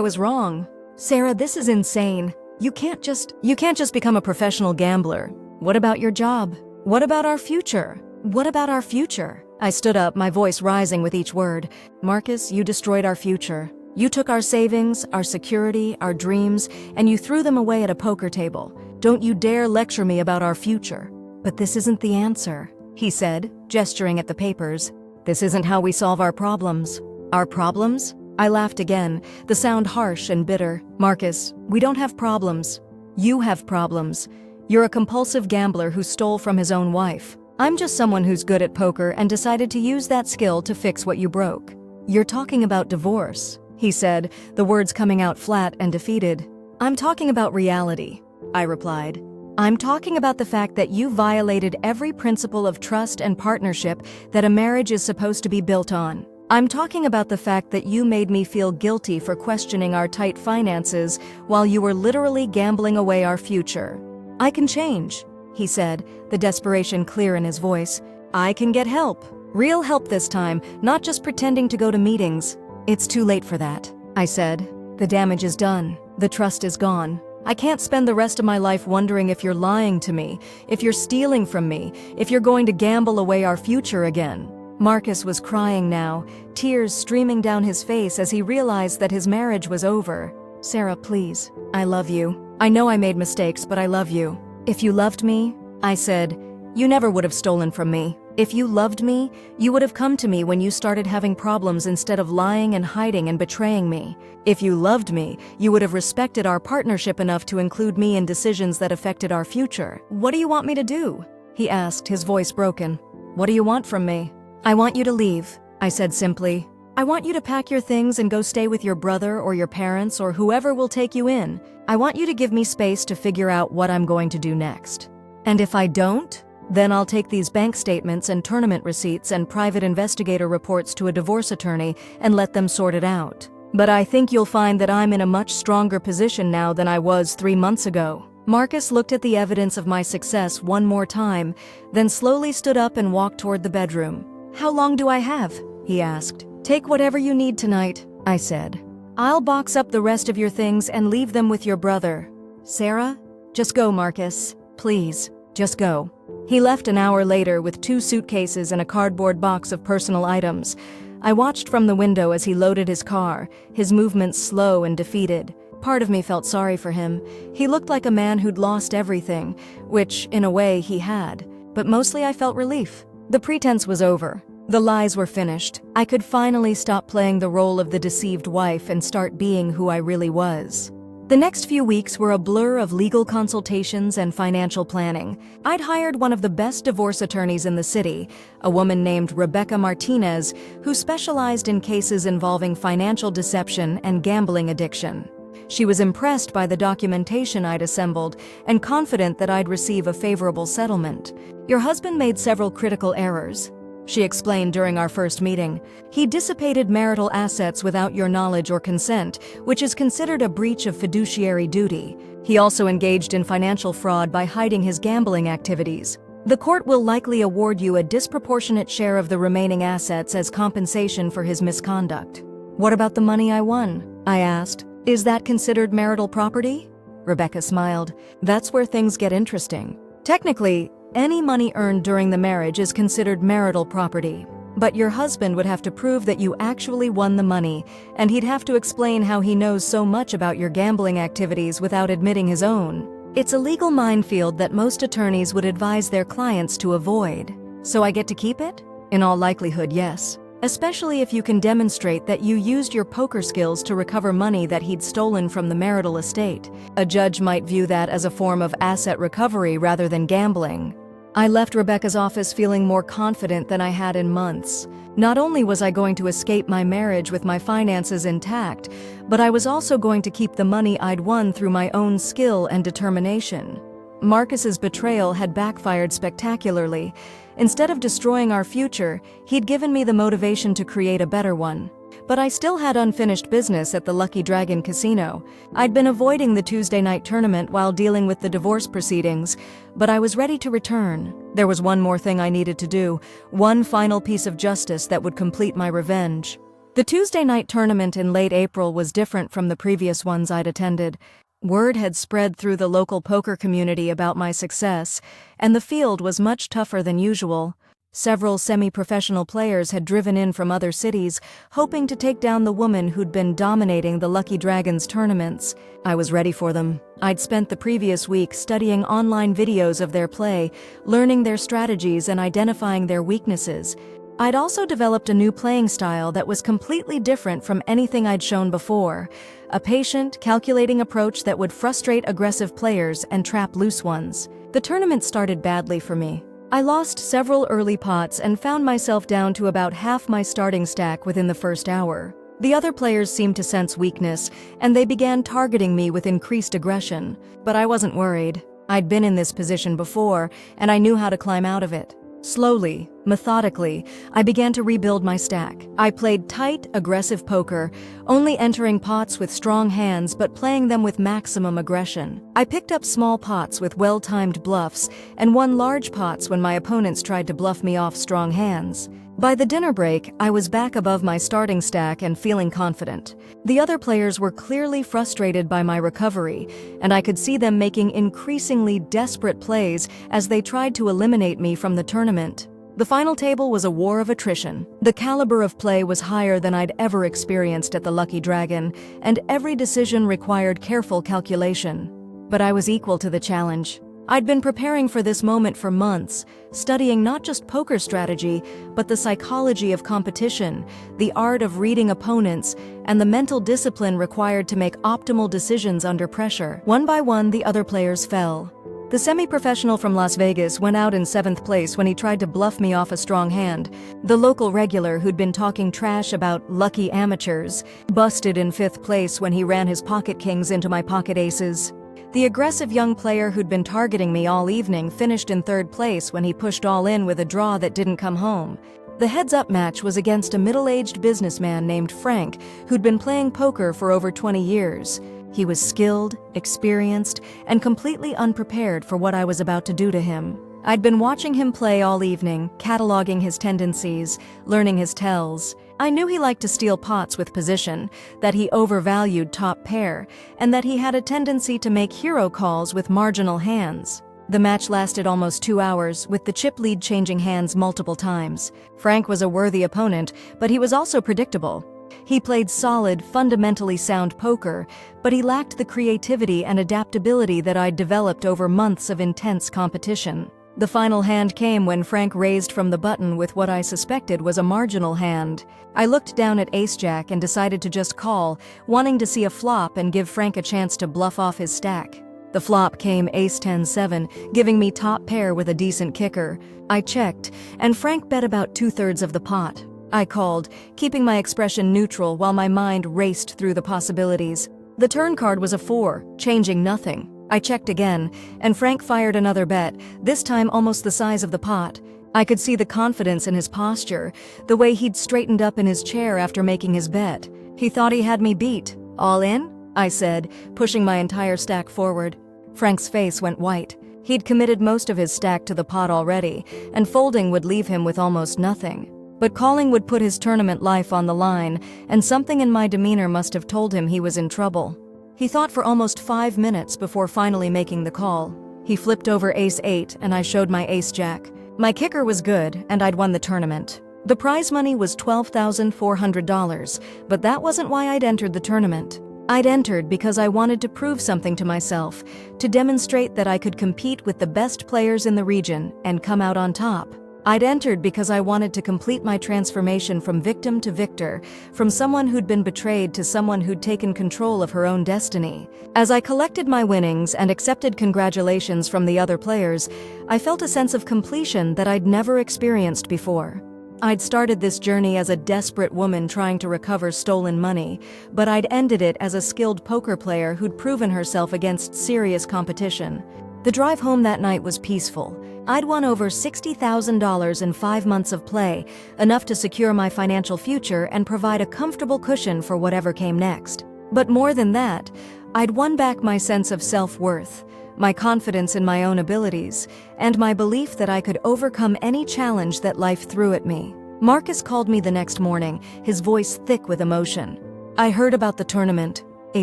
A: was wrong. Sarah, this is insane. You can't just become a professional gambler. What about your job? What about our future? What about our future? I stood up, my voice rising with each word. Marcus, you destroyed our future. You took our savings, our security, our dreams, and you threw them away at a poker table. Don't you dare lecture me about our future. But this isn't the answer, he said, gesturing at the papers. This isn't how we solve our problems. Our problems? I laughed again, the sound harsh and bitter. Marcus, we don't have problems. You have problems. You're a compulsive gambler who stole from his own wife. I'm just someone who's good at poker and decided to use that skill to fix what you broke. You're talking about divorce, he said, the words coming out flat and defeated. I'm talking about reality, I replied. I'm talking about the fact that you violated every principle of trust and partnership that a marriage is supposed to be built on. I'm talking about the fact that you made me feel guilty for questioning our tight finances while you were literally gambling away our future. I can change, he said, the desperation clear in his voice. I can get help. Real help this time, not just pretending to go to meetings. It's too late for that, I said. The damage is done. The trust is gone. I can't spend the rest of my life wondering if you're lying to me, if you're stealing from me, if you're going to gamble away our future again. Marcus was crying now, tears streaming down his face as he realized that his marriage was over. Sarah, please. I love you. I know I made mistakes, but I love you. If you loved me, I said, you never would have stolen from me. If you loved me, you would have come to me when you started having problems instead of lying and hiding and betraying me. If you loved me, you would have respected our partnership enough to include me in decisions that affected our future. What do you want me to do? He asked, his voice broken. What do you want from me? I want you to leave, I said simply. I want you to pack your things and go stay with your brother or your parents or whoever will take you in. I want you to give me space to figure out what I'm going to do next. And if I don't, then I'll take these bank statements and tournament receipts and private investigator reports to a divorce attorney and let them sort it out. But I think you'll find that I'm in a much stronger position now than I was 3 months ago. Marcus looked at the evidence of my success one more time, then slowly stood up and walked toward the bedroom. How long do I have? He asked. Take whatever you need tonight, I said. I'll box up the rest of your things and leave them with your brother. Sarah, just go, Marcus. Please, just go. He left an hour later with 2 suitcases and a cardboard box of personal items. I watched from the window as he loaded his car, his movements slow and defeated. Part of me felt sorry for him. He looked like a man who'd lost everything, which, in a way, he had. But mostly I felt relief. The pretense was over. The lies were finished. I could finally stop playing the role of the deceived wife and start being who I really was. The next few weeks were a blur of legal consultations and financial planning. I'd hired one of the best divorce attorneys in the city, a woman named Rebecca Martinez, who specialized in cases involving financial deception and gambling addiction. She was impressed by the documentation I'd assembled and confident that I'd receive a favorable settlement. Your husband made several critical errors, she explained during our first meeting. He dissipated marital assets without your knowledge or consent, which is considered a breach of fiduciary duty. He also engaged in financial fraud by hiding his gambling activities. The court will likely award you a disproportionate share of the remaining assets as compensation for his misconduct. What about the money I won? I asked. Is that considered marital property? Rebecca smiled. That's where things get interesting. Technically, any money earned during the marriage is considered marital property. But your husband would have to prove that you actually won the money, and he'd have to explain how he knows so much about your gambling activities without admitting his own. It's a legal minefield that most attorneys would advise their clients to avoid. So I get to keep it? In all likelihood, yes. Especially if you can demonstrate that you used your poker skills to recover money that he'd stolen from the marital estate. A judge might view that as a form of asset recovery rather than gambling. I left Rebecca's office feeling more confident than I had in months. Not only was I going to escape my marriage with my finances intact, but I was also going to keep the money I'd won through my own skill and determination. Marcus's betrayal had backfired spectacularly. Instead of destroying our future, he'd given me the motivation to create a better one. But I still had unfinished business at the Lucky Dragon Casino. I'd been avoiding the Tuesday night tournament while dealing with the divorce proceedings, but I was ready to return. There was one more thing I needed to do, one final piece of justice that would complete my revenge. The Tuesday night tournament in late April was different from the previous ones I'd attended. Word had spread through the local poker community about my success, and the field was much tougher than usual. Several semi-professional players had driven in from other cities, hoping to take down the woman who'd been dominating the Lucky Dragons tournaments. I was ready for them. I'd spent the previous week studying online videos of their play, learning their strategies and identifying their weaknesses. I'd also developed a new playing style that was completely different from anything I'd shown before. A patient, calculating approach that would frustrate aggressive players and trap loose ones. The tournament started badly for me. I lost several early pots and found myself down to about half my starting stack within the first hour. The other players seemed to sense weakness, and they began targeting me with increased aggression. But I wasn't worried. I'd been in this position before, and I knew how to climb out of it. Slowly, methodically, I began to rebuild my stack. I played tight, aggressive poker, only entering pots with strong hands but playing them with maximum aggression. I picked up small pots with well-timed bluffs and won large pots when my opponents tried to bluff me off strong hands. By the dinner break, I was back above my starting stack and feeling confident. The other players were clearly frustrated by my recovery, and I could see them making increasingly desperate plays as they tried to eliminate me from the tournament. The final table was a war of attrition. The caliber of play was higher than I'd ever experienced at the Lucky Dragon, and every decision required careful calculation. But I was equal to the challenge. I'd been preparing for this moment for months, studying not just poker strategy, but the psychology of competition, the art of reading opponents, and the mental discipline required to make optimal decisions under pressure. One by one, the other players fell. The semi-professional from Las Vegas went out in 7th place when he tried to bluff me off a strong hand. The local regular who'd been talking trash about lucky amateurs busted in 5th place when he ran his pocket kings into my pocket aces. The aggressive young player who'd been targeting me all evening finished in 3rd place when he pushed all in with a draw that didn't come home. The heads-up match was against a middle-aged businessman named Frank who'd been playing poker for over 20 years. He was skilled, experienced, and completely unprepared for what I was about to do to him. I'd been watching him play all evening, cataloging his tendencies, learning his tells. I knew he liked to steal pots with position, that he overvalued top pair, and that he had a tendency to make hero calls with marginal hands. The match lasted almost 2 hours, with the chip lead changing hands multiple times. Frank was a worthy opponent, but he was also predictable. He played solid, fundamentally sound poker, but he lacked the creativity and adaptability that I'd developed over months of intense competition. The final hand came when Frank raised from the button with what I suspected was a marginal hand. I looked down at ace-jack and decided to just call, wanting to see a flop and give Frank a chance to bluff off his stack. The flop came ace-10-7, giving me top pair with a decent kicker. I checked, and Frank bet about 2/3 of the pot. I called, keeping my expression neutral while my mind raced through the possibilities. The turn card was a 4, changing nothing. I checked again, and Frank fired another bet, this time almost the size of the pot. I could see the confidence in his posture, the way he'd straightened up in his chair after making his bet. He thought he had me beat. "All in?" I said, pushing my entire stack forward. Frank's face went white. He'd committed most of his stack to the pot already, and folding would leave him with almost nothing. But calling would put his tournament life on the line, and something in my demeanor must have told him he was in trouble. He thought for almost 5 minutes before finally making the call. He flipped over ace-8, and I showed my ace-jack. My kicker was good, and I'd won the tournament. The prize money was $12,400, but that wasn't why I'd entered the tournament. I'd entered because I wanted to prove something to myself, to demonstrate that I could compete with the best players in the region and come out on top. I'd entered because I wanted to complete my transformation from victim to victor, from someone who'd been betrayed to someone who'd taken control of her own destiny. As I collected my winnings and accepted congratulations from the other players, I felt a sense of completion that I'd never experienced before. I'd started this journey as a desperate woman trying to recover stolen money, but I'd ended it as a skilled poker player who'd proven herself against serious competition. The drive home that night was peaceful. I'd won over $60,000 in 5 months of play, enough to secure my financial future and provide a comfortable cushion for whatever came next. But more than that, I'd won back my sense of self-worth, my confidence in my own abilities, and my belief that I could overcome any challenge that life threw at me. Marcus called me the next morning, his voice thick with emotion. "I heard about the tournament," he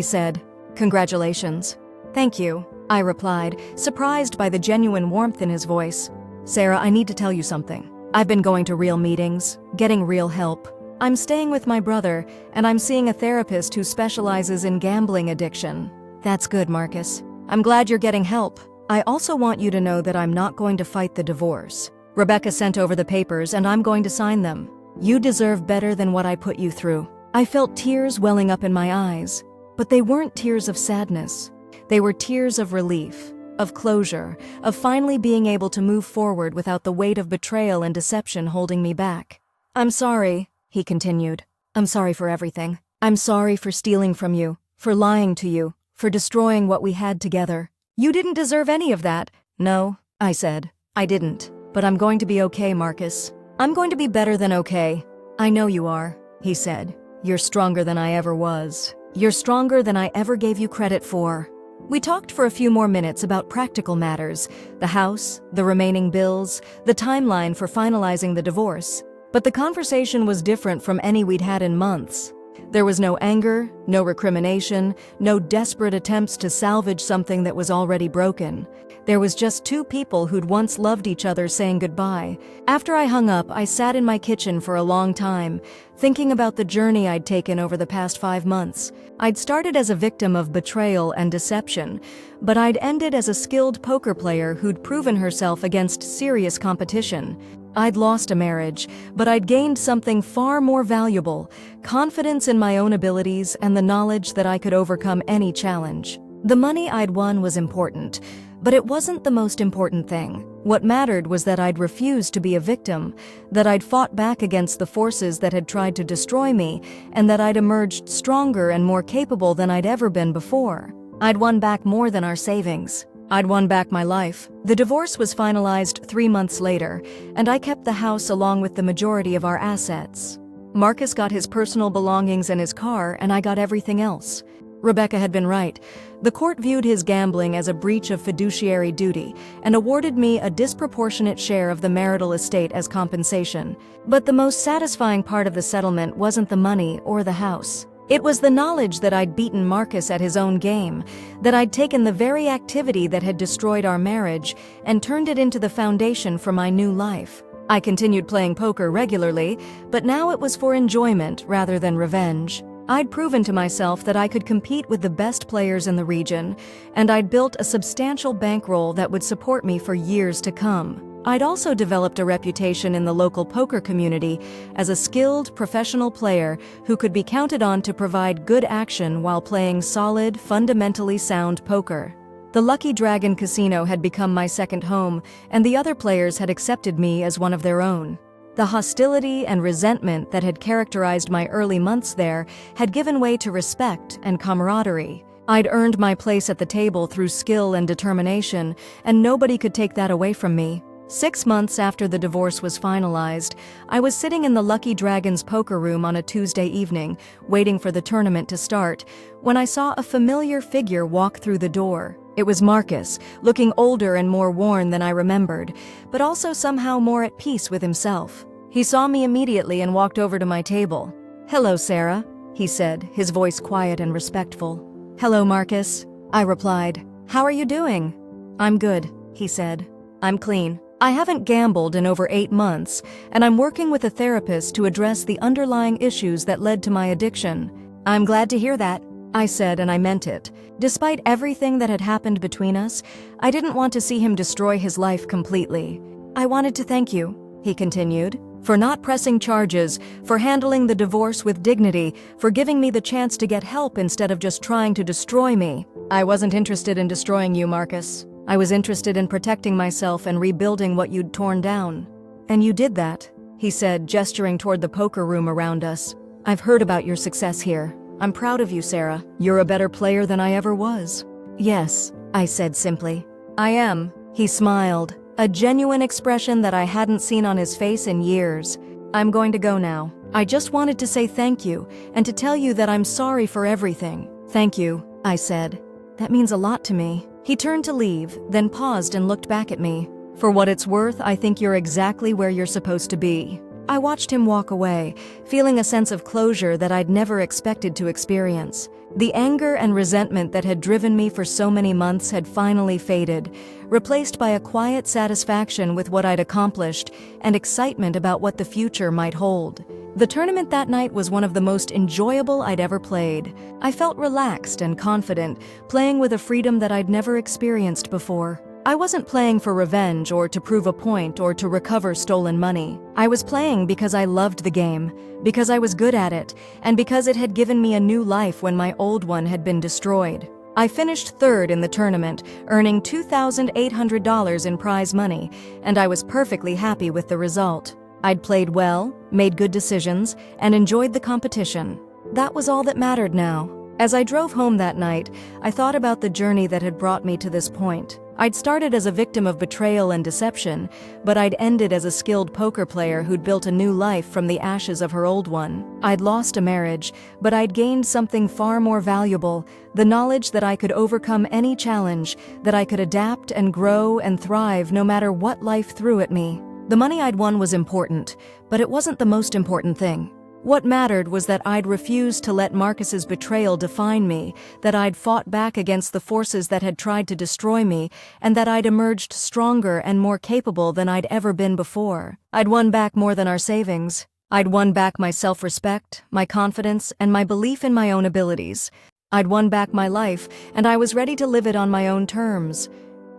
A: said. "Congratulations." "Thank you," I replied, surprised by the genuine warmth in his voice. "Sarah, I need to tell you something. I've been going to real meetings, getting real help. I'm staying with my brother, and I'm seeing a therapist who specializes in gambling addiction." "That's good, Marcus. I'm glad you're getting help. I also want you to know that I'm not going to fight the divorce. Rebecca sent over the papers, and I'm going to sign them. You deserve better than what I put you through." I felt tears welling up in my eyes, but they weren't tears of sadness. They were tears of relief, of closure, of finally being able to move forward without the weight of betrayal and deception holding me back. "I'm sorry," he continued. "I'm sorry for everything. I'm sorry for stealing from you, for lying to you, for destroying what we had together. You didn't deserve any of that." "No," I said. "I didn't. But I'm going to be okay, Marcus. I'm going to be better than okay." "I know you are," he said. "You're stronger than I ever was. You're stronger than I ever gave you credit for." We talked for a few more minutes about practical matters, the house, the remaining bills, the timeline for finalizing the divorce. But the conversation was different from any we'd had in months. There was no anger, no recrimination, no desperate attempts to salvage something that was already broken. There was just two people who'd once loved each other saying goodbye. After I hung up, I sat in my kitchen for a long time, thinking about the journey I'd taken over the past 5 months. I'd started as a victim of betrayal and deception, but I'd ended as a skilled poker player who'd proven herself against serious competition. I'd lost a marriage, but I'd gained something far more valuable: confidence in my own abilities and the knowledge that I could overcome any challenge. The money I'd won was important, but it wasn't the most important thing. What mattered was that I'd refused to be a victim, that I'd fought back against the forces that had tried to destroy me, and that I'd emerged stronger and more capable than I'd ever been before. I'd won back more than our savings. I'd won back my life. The divorce was finalized 3 months later, and I kept the house along with the majority of our assets. Marcus got his personal belongings and his car, and I got everything else. Rebecca had been right. The court viewed his gambling as a breach of fiduciary duty and awarded me a disproportionate share of the marital estate as compensation. But the most satisfying part of the settlement wasn't the money or the house. It was the knowledge that I'd beaten Marcus at his own game, that I'd taken the very activity that had destroyed our marriage and turned it into the foundation for my new life. I continued playing poker regularly, but now it was for enjoyment rather than revenge. I'd proven to myself that I could compete with the best players in the region, and I'd built a substantial bankroll that would support me for years to come. I'd also developed a reputation in the local poker community as a skilled, professional player who could be counted on to provide good action while playing solid, fundamentally sound poker. The Lucky Dragon Casino had become my second home, and the other players had accepted me as one of their own. The hostility and resentment that had characterized my early months there had given way to respect and camaraderie. I'd earned my place at the table through skill and determination, and nobody could take that away from me. 6 months after the divorce was finalized, I was sitting in the Lucky Dragon's poker room on a Tuesday evening, waiting for the tournament to start, when I saw a familiar figure walk through the door. It was Marcus, looking older and more worn than I remembered, but also somehow more at peace with himself. He saw me immediately and walked over to my table. "Hello, Sarah," he said, his voice quiet and respectful. "Hello, Marcus," I replied. "How are you doing?" "I'm good," he said. "I'm clean. I haven't gambled in over 8 months, and I'm working with a therapist to address the underlying issues that led to my addiction." "I'm glad to hear that," I said, and I meant it. Despite everything that had happened between us, I didn't want to see him destroy his life completely. "I wanted to thank you," he continued. For not pressing charges, for handling the divorce with dignity, for giving me the chance to get help instead of just trying to destroy me. I wasn't interested in destroying you, Marcus. I was interested in protecting myself and rebuilding what you'd torn down. And you did that, he said, gesturing toward the poker room around us. I've heard about your success here. I'm proud of you, Sarah. You're a better player than I ever was. Yes, I said simply. I am, he smiled, a genuine expression that I hadn't seen on his face in years. I'm going to go now. I just wanted to say thank you and to tell you that I'm sorry for everything. Thank you, I said. That means a lot to me. He turned to leave, then paused and looked back at me. For what it's worth, I think you're exactly where you're supposed to be. I watched him walk away, feeling a sense of closure that I'd never expected to experience. The anger and resentment that had driven me for so many months had finally faded, replaced by a quiet satisfaction with what I'd accomplished and excitement about what the future might hold. The tournament that night was one of the most enjoyable I'd ever played. I felt relaxed and confident, playing with a freedom that I'd never experienced before. I wasn't playing for revenge or to prove a point or to recover stolen money. I was playing because I loved the game, because I was good at it, and because it had given me a new life when my old one had been destroyed. I finished third in the tournament, earning $2,800 in prize money, and I was perfectly happy with the result. I'd played well, made good decisions, and enjoyed the competition. That was all that mattered now. As I drove home that night, I thought about the journey that had brought me to this point. I'd started as a victim of betrayal and deception, but I'd ended as a skilled poker player who'd built a new life from the ashes of her old one. I'd lost a marriage, but I'd gained something far more valuable, the knowledge that I could overcome any challenge, that I could adapt and grow and thrive no matter what life threw at me. The money I'd won was important, but it wasn't the most important thing. What mattered was that I'd refused to let Marcus's betrayal define me, that I'd fought back against the forces that had tried to destroy me, and that I'd emerged stronger and more capable than I'd ever been before. I'd won back more than our savings. I'd won back my self-respect, my confidence, and my belief in my own abilities. I'd won back my life, and I was ready to live it on my own terms.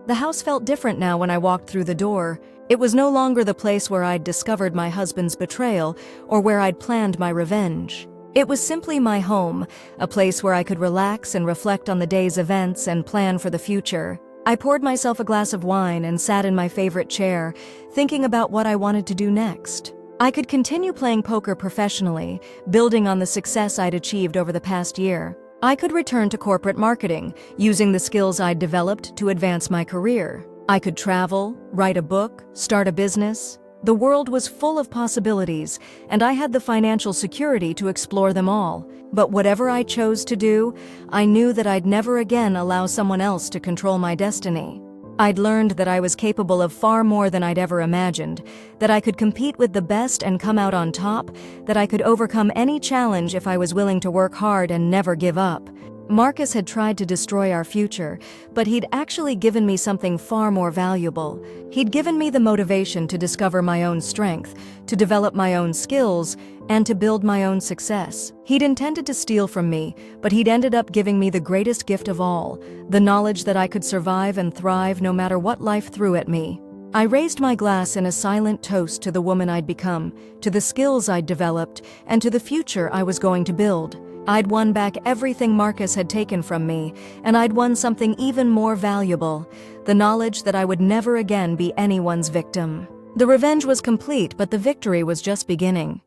A: The house felt different now when I walked through the door. It was no longer the place where I'd discovered my husband's betrayal or where I'd planned my revenge. It was simply my home, a place where I could relax and reflect on the day's events and plan for the future. I poured myself a glass of wine and sat in my favorite chair, thinking about what I wanted to do next. I could continue playing poker professionally, building on the success I'd achieved over the past year. I could return to corporate marketing, using the skills I'd developed to advance my career. I could travel, write a book, start a business. The world was full of possibilities, and I had the financial security to explore them all. But whatever I chose to do, I knew that I'd never again allow someone else to control my destiny. I'd learned that I was capable of far more than I'd ever imagined, that I could compete with the best and come out on top, that I could overcome any challenge if I was willing to work hard and never give up. Marcus had tried to destroy our future, but he'd actually given me something far more valuable. He'd given me the motivation to discover my own strength, to develop my own skills, and to build my own success. He'd intended to steal from me, but he'd ended up giving me the greatest gift of all, the knowledge that I could survive and thrive no matter what life threw at me. I raised my glass in a silent toast to the woman I'd become, to the skills I'd developed, and to the future I was going to build. I'd won back everything Marcus had taken from me, and I'd won something even more valuable, the knowledge that I would never again be anyone's victim. The revenge was complete, but the victory was just beginning.